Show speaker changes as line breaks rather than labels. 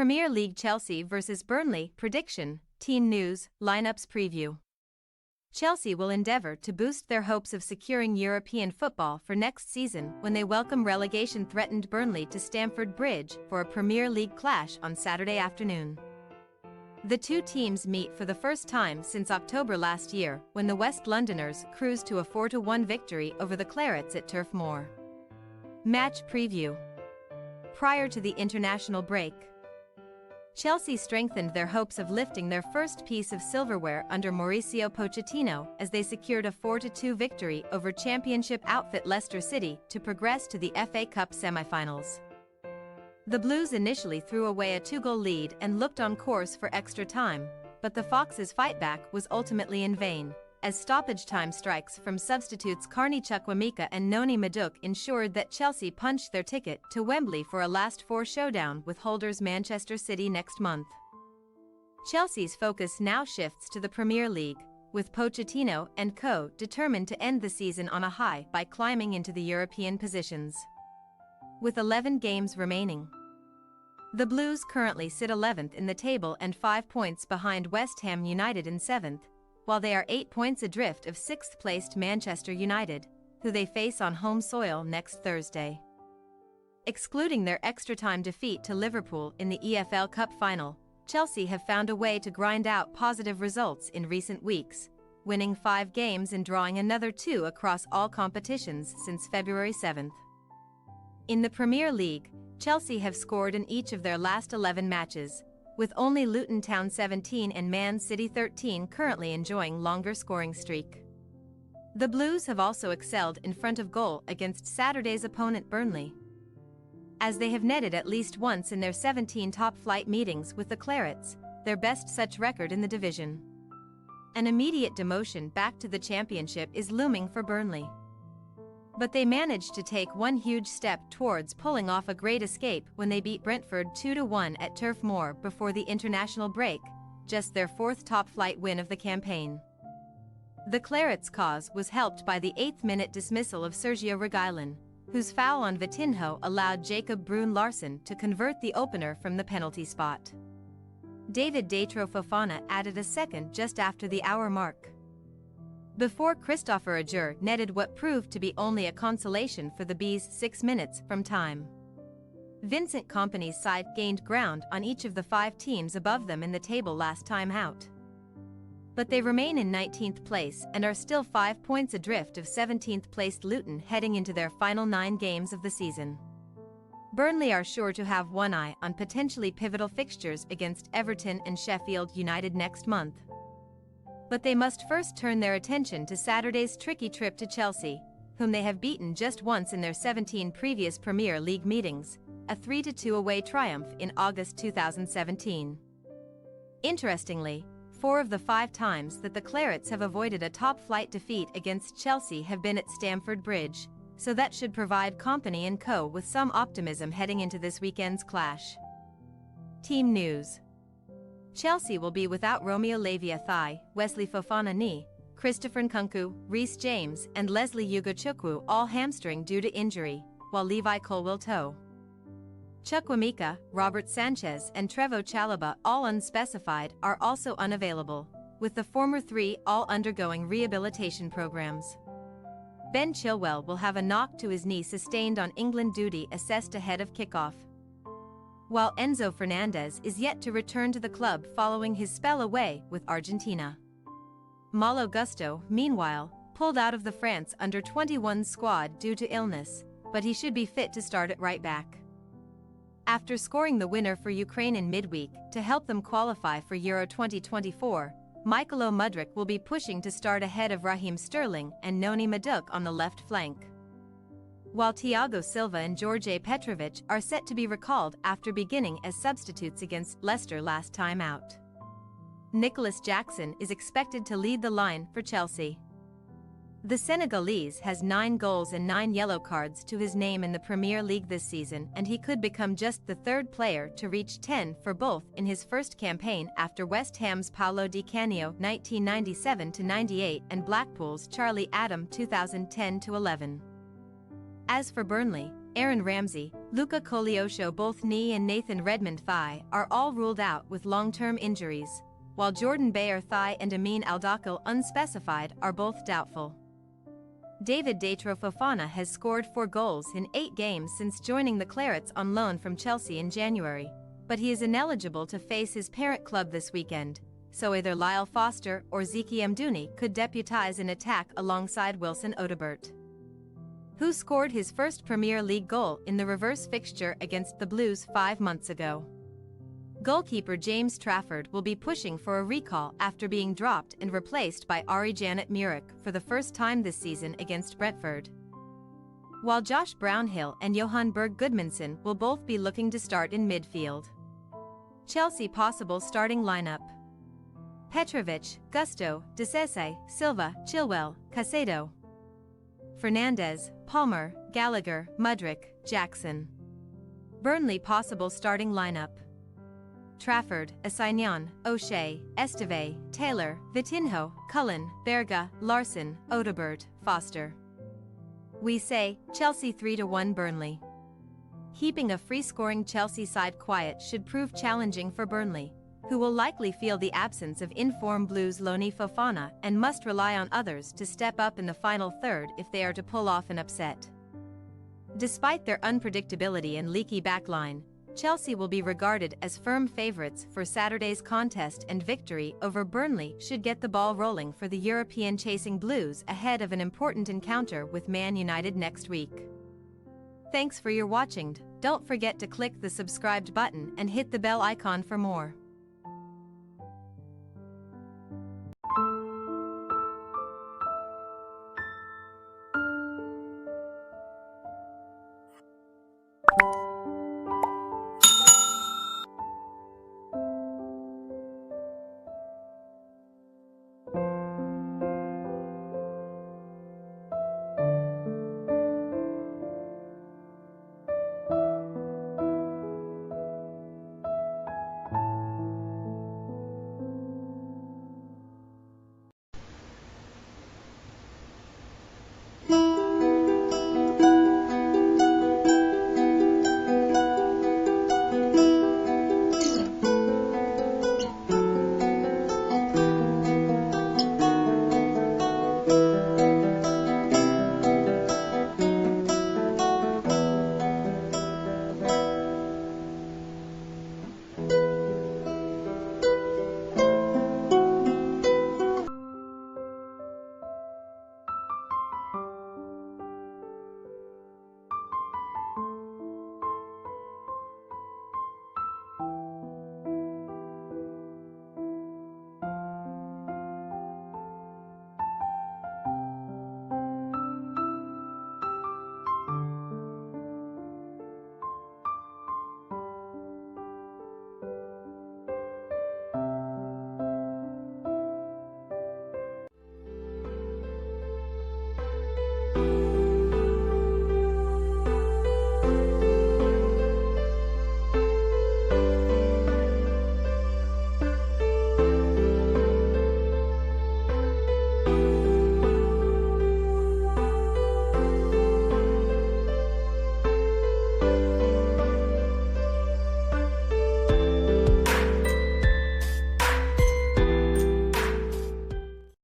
Premier League Chelsea vs Burnley prediction, team news, lineups preview. Chelsea will endeavour to boost their hopes of securing European football for next season when they welcome relegation-threatened Burnley to Stamford Bridge for a Premier League clash on Saturday afternoon. The two teams meet for the first time since October last year when the West Londoners cruised to a 4-1 victory over the Clarets at Turf Moor. Match preview. Prior to the international break, Chelsea strengthened their hopes of lifting their first piece of silverware under Mauricio Pochettino as they secured a 4-2 victory over Championship outfit Leicester City to progress to the FA Cup semi-finals. The Blues initially threw away a 2-goal lead and looked on course for extra time, but the Foxes' fightback was ultimately in vain, as stoppage time strikes from substitutes Carney Chukwuemeka and Noni Madueke ensured that Chelsea punched their ticket to Wembley for a last-four showdown with holders Manchester City next month. Chelsea's focus now shifts to the Premier League, with Pochettino and co. determined to end the season on a high by climbing into the European positions. With 11 games remaining, the Blues currently sit 11th in the table and 5 points behind West Ham United in 7th, while they are 8 points adrift of 6th-placed Manchester United, who they face on home soil next Thursday. Excluding their extra-time defeat to Liverpool in the EFL Cup final, Chelsea have found a way to grind out positive results in recent weeks, winning 5 games and drawing another 2 across all competitions since February 7th. In the Premier League, Chelsea have scored in each of their last 11 matches, with only Luton Town 17 and Man City 13 currently enjoying longer scoring streak. The Blues have also excelled in front of goal against Saturday's opponent Burnley, as they have netted at least once in their 17 top-flight meetings with the Clarets, their best such record in the division. An immediate demotion back to the Championship is looming for Burnley, but they managed to take one huge step towards pulling off a great escape when they beat Brentford 2-1 at Turf Moor before the international break, just their 4th top-flight win of the campaign. The Clarets' cause was helped by the 8th-minute dismissal of Sergio Reguilón, whose foul on Vitinho allowed Jacob Bruun-Larsen to convert the opener from the penalty spot. David Datro Fofana added a second just after the hour mark, before Christopher Ajer netted what proved to be only a consolation for the Bees 6 minutes from time. Vincent Kompany's side gained ground on each of the 5 teams above them in the table last time out, but they remain in 19th place and are still 5 points adrift of 17th-placed Luton heading into their final 9 games of the season. Burnley are sure to have one eye on potentially pivotal fixtures against Everton and Sheffield United next month, but they must first turn their attention to Saturday's tricky trip to Chelsea, whom they have beaten just once in their 17 previous Premier League meetings, a 3-2 away triumph in August 2017. Interestingly, 4 of the 5 times that the Clarets have avoided a top-flight defeat against Chelsea have been at Stamford Bridge, so that should provide Kompany and co. with some optimism heading into this weekend's clash. Team news. Chelsea will be without Romeo Lavia thigh, Wesley Fofana knee, Christopher Nkunku, Reece James and Leslie Ugochukwu all hamstring due to injury, while Levi Colwill toe. Chukwuemeka, Robert Sanchez and Trevoh Chalobah, all unspecified, are also unavailable, with the former 3 all undergoing rehabilitation programs. Ben Chilwell will have a knock to his knee sustained on England duty assessed ahead of kickoff, while Enzo Fernandez is yet to return to the club following his spell away with Argentina. Malo Gusto, meanwhile, pulled out of the France under-21 squad due to illness, but he should be fit to start at right back. After scoring the winner for Ukraine in midweek to help them qualify for Euro 2024, Michailo Mudryk will be pushing to start ahead of Raheem Sterling and Noni Madueke on the left flank, while Thiago Silva and George Petrovic are set to be recalled after beginning as substitutes against Leicester last time out. Nicholas Jackson is expected to lead the line for Chelsea. The Senegalese has 9 goals and 9 yellow cards to his name in the Premier League this season, and he could become just the 3rd player to reach 10 for both in his first campaign after West Ham's Paulo Di Canio 1997-98 and Blackpool's Charlie Adam 2010-11. As for Burnley, Aaron Ramsey, Luca Koleosho both knee and Nathan Redmond thigh are all ruled out with long-term injuries, while Jordan Bayer thigh and Amin Aldakil unspecified are both doubtful. David Datro Fofana has scored 4 goals in 8 games since joining the Clarets on loan from Chelsea in January, but he is ineligible to face his parent club this weekend, so either Lyle Foster or Zeki Mduni could deputise in attack alongside Wilson Odobert, who scored his first Premier League goal in the reverse fixture against the Blues 5 months ago. Goalkeeper James Trafford will be pushing for a recall after being dropped and replaced by Ari Janet Muric for the first time this season against Brentford, while Josh Brownhill and Johan Berg Gudmundsson will both be looking to start in midfield. Chelsea possible starting lineup: Petrovic, Gusto, Disese, Silva, Chilwell, Caicedo, Fernandez, Palmer, Gallagher, Mudryk, Jackson. Burnley possible starting lineup: Trafford, Assignon, O'Shea, Esteve, Taylor, Vitinho, Cullen, Berga, Larson, Odobert, Foster. We say, Chelsea 3-1 Burnley. Keeping a free-scoring Chelsea side quiet should prove challenging for Burnley, who will likely feel the absence of in-form Blues loanee Fofana and must rely on others to step up in the final third if they are to pull off an upset. Despite their unpredictability and leaky backline, Chelsea will be regarded as firm favourites for Saturday's contest, and victory over Burnley should get the ball rolling for the European-chasing Blues ahead of an important encounter with Man United next week. Thanks for your watching. Don't forget to click the subscribed button and hit the bell icon for more.